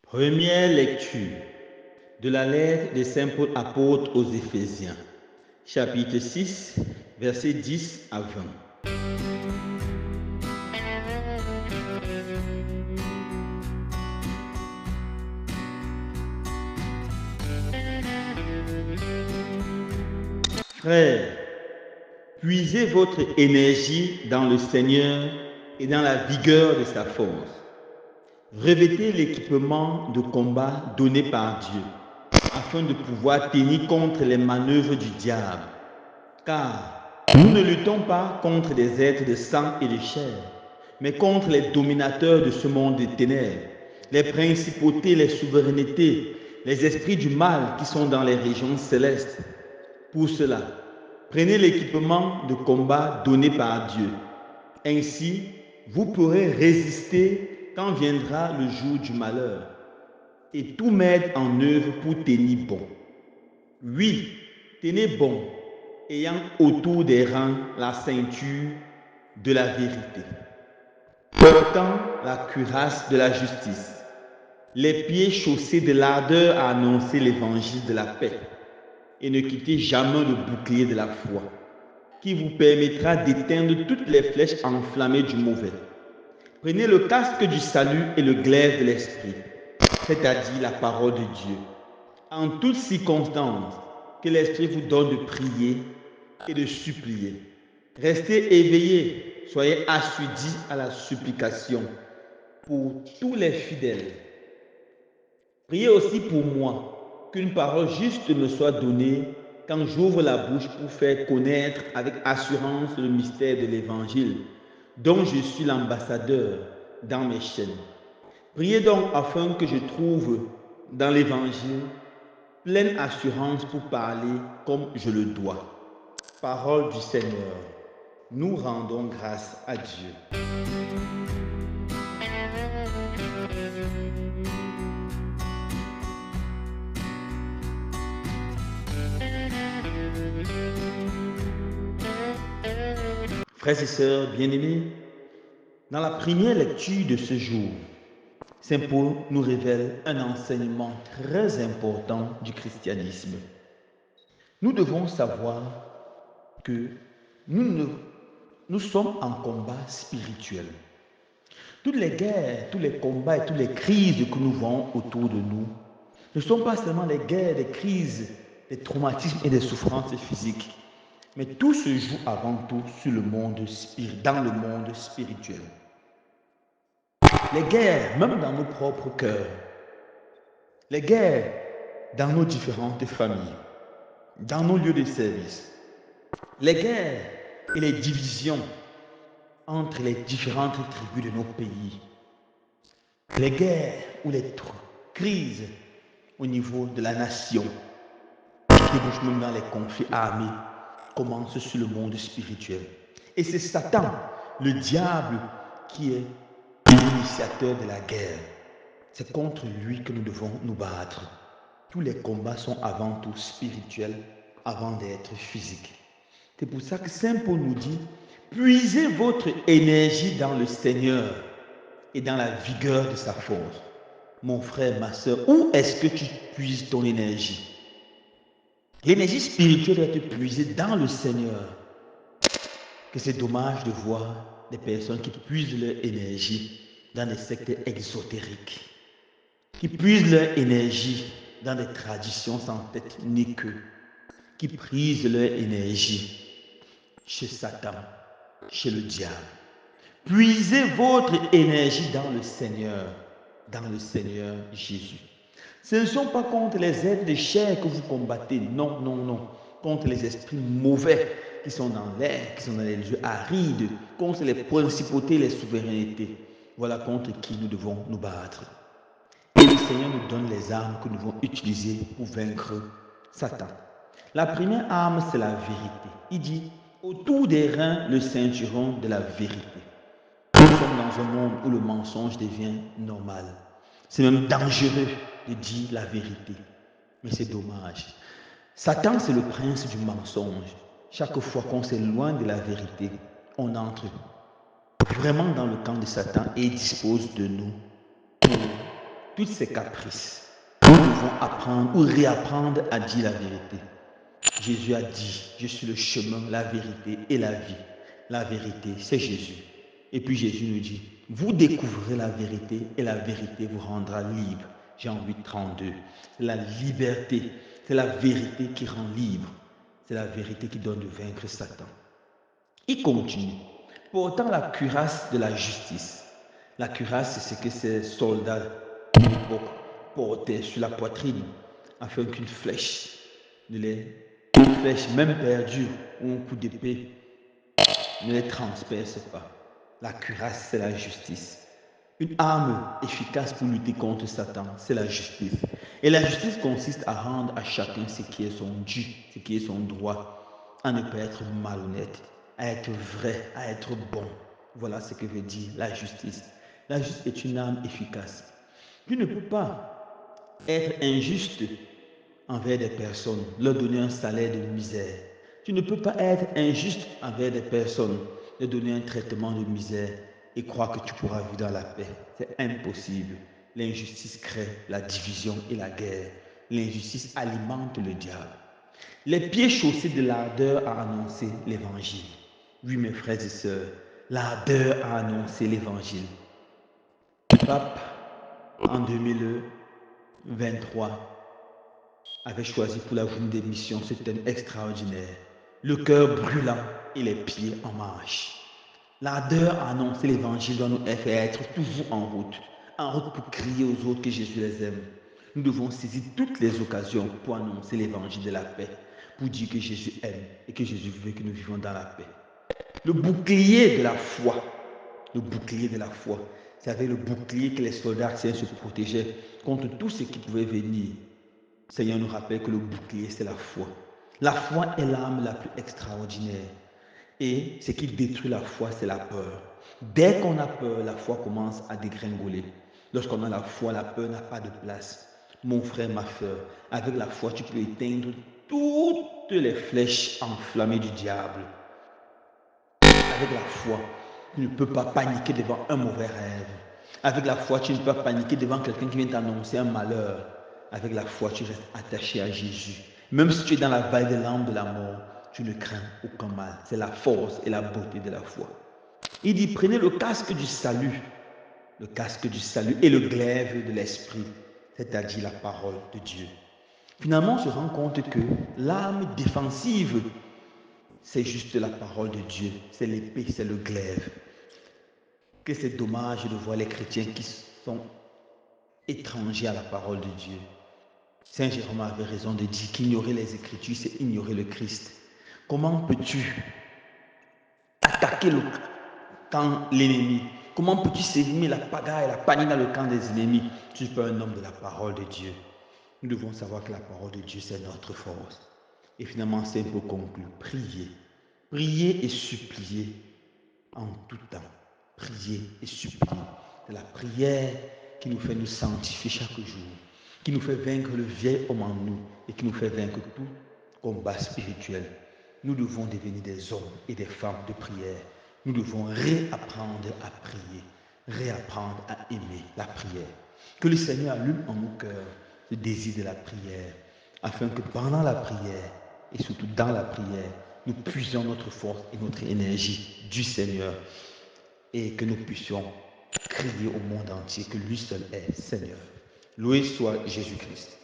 Première lecture de la lettre de Saint Paul apôtre aux Éphésiens, chapitre 6, versets 10 à 20. Frères, puisez votre énergie dans le Seigneur et dans la vigueur de sa force. Revêtez l'équipement de combat donné par Dieu, afin de pouvoir tenir contre les manœuvres du diable. Car nous ne luttons pas contre des êtres de sang et de chair, mais contre les dominateurs de ce monde des ténèbres, les principautés, les souverainetés, les esprits du mal qui sont dans les régions célestes. Pour cela, prenez l'équipement de combat donné par Dieu. Ainsi, vous pourrez résister quand viendra le jour du malheur et tout mettre en œuvre pour tenir bon. Oui, tenez bon, ayant autour des rangs la ceinture de la vérité, portant la cuirasse de la justice, les pieds chaussés de l'ardeur à annoncer l'évangile de la paix, et ne quittez jamais le bouclier de la foi, qui vous permettra d'éteindre toutes les flèches enflammées du mauvais. Prenez le casque du salut et le glaive de l'esprit, c'est-à-dire la parole de Dieu. En toutes circonstances, que l'esprit vous donne de prier et de supplier. Restez éveillés, soyez assidus à la supplication pour tous les fidèles. Priez aussi pour moi, qu'une parole juste me soit donnée quand j'ouvre la bouche pour faire connaître avec assurance le mystère de l'Évangile, dont je suis l'ambassadeur dans mes chaînes. Priez donc afin que je trouve dans l'Évangile pleine assurance pour parler comme je le dois. Parole du Seigneur. Nous rendons grâce à Dieu. Frères et sœurs bien-aimés, dans la première lecture de ce jour, Saint Paul nous révèle un enseignement très important du christianisme. Nous devons savoir que nous sommes en combat spirituel. Toutes les guerres, tous les combats et toutes les crises que nous voyons autour de nous ne sont pas seulement les guerres, des crises, des traumatismes et des souffrances physiques, mais tout se joue avant tout dans le monde spirituel. Les guerres, même dans nos propres cœurs, les guerres dans nos différentes familles, dans nos lieux de service, les guerres et les divisions entre les différentes tribus de nos pays, les guerres ou les crises au niveau de la nation, qui débouchent même dans les conflits armés, commencent sur le monde spirituel. Et c'est Satan, le diable, qui est l'initiateur de la guerre. C'est contre lui que nous devons nous battre. Tous les combats sont avant tout spirituels, avant d'être physiques. C'est pour ça que Saint Paul nous dit, puisez votre énergie dans le Seigneur et dans la vigueur de sa force. Mon frère, ma soeur, où est-ce que tu puises ton énergie? L'énergie spirituelle doit être puisée dans le Seigneur. Que c'est dommage de voir des personnes qui puisent leur énergie dans des sectes exotériques, qui puisent leur énergie dans des traditions sans tête ni queue, qui puisent leur énergie chez Satan, chez le diable. Puisez votre énergie dans le Seigneur Jésus. Ce ne sont pas contre les êtres de chair que vous combattez, non, non, non. Contre les esprits mauvais qui sont dans l'air, qui sont dans les lieux arides, contre les principautés, les souverainetés. Voilà contre qui nous devons nous battre. Et le Seigneur nous donne les armes que nous devons utiliser pour vaincre Satan. La première arme, c'est la vérité. Il dit, autour des reins, le ceinturon de la vérité. Nous sommes dans un monde où le mensonge devient normal. C'est même dangereux de dire la vérité. Mais c'est dommage. Satan, c'est le prince du mensonge. Chaque fois qu'on s'éloigne de la vérité, on entre vraiment dans le camp de Satan et il dispose de nous pour toutes ces caprices. Nous devons apprendre ou réapprendre à dire la vérité. Jésus a dit, je suis le chemin, la vérité et la vie. La vérité, c'est Jésus. Et puis Jésus nous dit, vous découvrirez la vérité et la vérité vous rendra libre. Jean 8, 32. C'est la liberté, c'est la vérité qui rend libre. C'est la vérité qui donne de vaincre Satan. Il continue. Portant la cuirasse de la justice. La cuirasse, c'est ce que ces soldats de l'époque portaient sur la poitrine afin qu'une flèche, une flèche même perdue ou un coup d'épée ne les transperce pas. La cuirasse, c'est la justice. Une arme efficace pour lutter contre Satan, c'est la justice. Et la justice consiste à rendre à chacun ce qui est son dû, ce qui est son droit, à ne pas être malhonnête, à être vrai, à être bon. Voilà ce que veut dire la justice. La justice est une arme efficace. Tu ne peux pas être injuste envers des personnes, leur donner un salaire de misère. Tu ne peux pas être injuste envers des personnes, leur donner un traitement de misère et croire que tu pourras vivre dans la paix. C'est impossible. L'injustice crée la division et la guerre. L'injustice alimente le diable. Les pieds chaussés de l'ardeur à annoncer l'évangile. Oui, mes frères et sœurs, l'ardeur à annoncer l'évangile. Le pape, en 2023, avait choisi pour la journée des missions ce thème extraordinaire. Le cœur brûlant et les pieds en marche. L'ardeur à annoncer l'évangile doit nous faire être toujours en route pour crier aux autres que Jésus les aime. Nous devons saisir toutes les occasions pour annoncer l'évangile de la paix, pour dire que Jésus aime et que Jésus veut que nous vivions dans la paix. Le bouclier de la foi. Le bouclier de la foi. C'est avec le bouclier que les soldats se protégeaient contre tout ce qui pouvait venir. Le Seigneur nous rappelle que le bouclier, c'est la foi. La foi est l'arme la plus extraordinaire. Et ce qui détruit la foi, c'est la peur. Dès qu'on a peur, la foi commence à dégringoler. Lorsqu'on a la foi, la peur n'a pas de place. Mon frère, ma soeur, avec la foi, tu peux éteindre toutes les flèches enflammées du diable. Avec la foi, tu ne peux pas paniquer devant un mauvais rêve. Avec la foi, tu ne peux pas paniquer devant quelqu'un qui vient t'annoncer un malheur. Avec la foi, tu restes attaché à Jésus. Même si tu es dans la vallée de l'âme de la mort, tu ne crains aucun mal. C'est la force et la beauté de la foi. Il dit, prenez le casque du salut et le glaive de l'esprit, c'est-à-dire la parole de Dieu. Finalement, on se rend compte que l'arme défensive, c'est juste la parole de Dieu, c'est l'épée, c'est le glaive. Que c'est dommage de voir les chrétiens qui sont étrangers à la parole de Dieu. Saint Jérôme avait raison de dire qu'ignorer les Écritures, c'est ignorer le Christ. Comment peux-tu attaquer le camp de l'ennemi? Comment peux-tu sémer la pagaille et la panique dans le camp des ennemis? Tu es pas un homme de la parole de Dieu. Nous devons savoir que la parole de Dieu, c'est notre force. Et finalement, c'est un peu conclu. Prier. Prier et supplier en tout temps. Prier et supplier. C'est la prière qui nous fait nous sanctifier chaque jour, qui nous fait vaincre le vieil homme en nous et qui nous fait vaincre tout combat spirituel. Nous devons devenir des hommes et des femmes de prière. Nous devons réapprendre à prier, réapprendre à aimer la prière. Que le Seigneur allume en nos cœurs le désir de la prière, afin que pendant la prière et surtout dans la prière, nous puisions notre force et notre énergie du Seigneur et que nous puissions crier au monde entier que lui seul est Seigneur. Loué soit Jésus-Christ.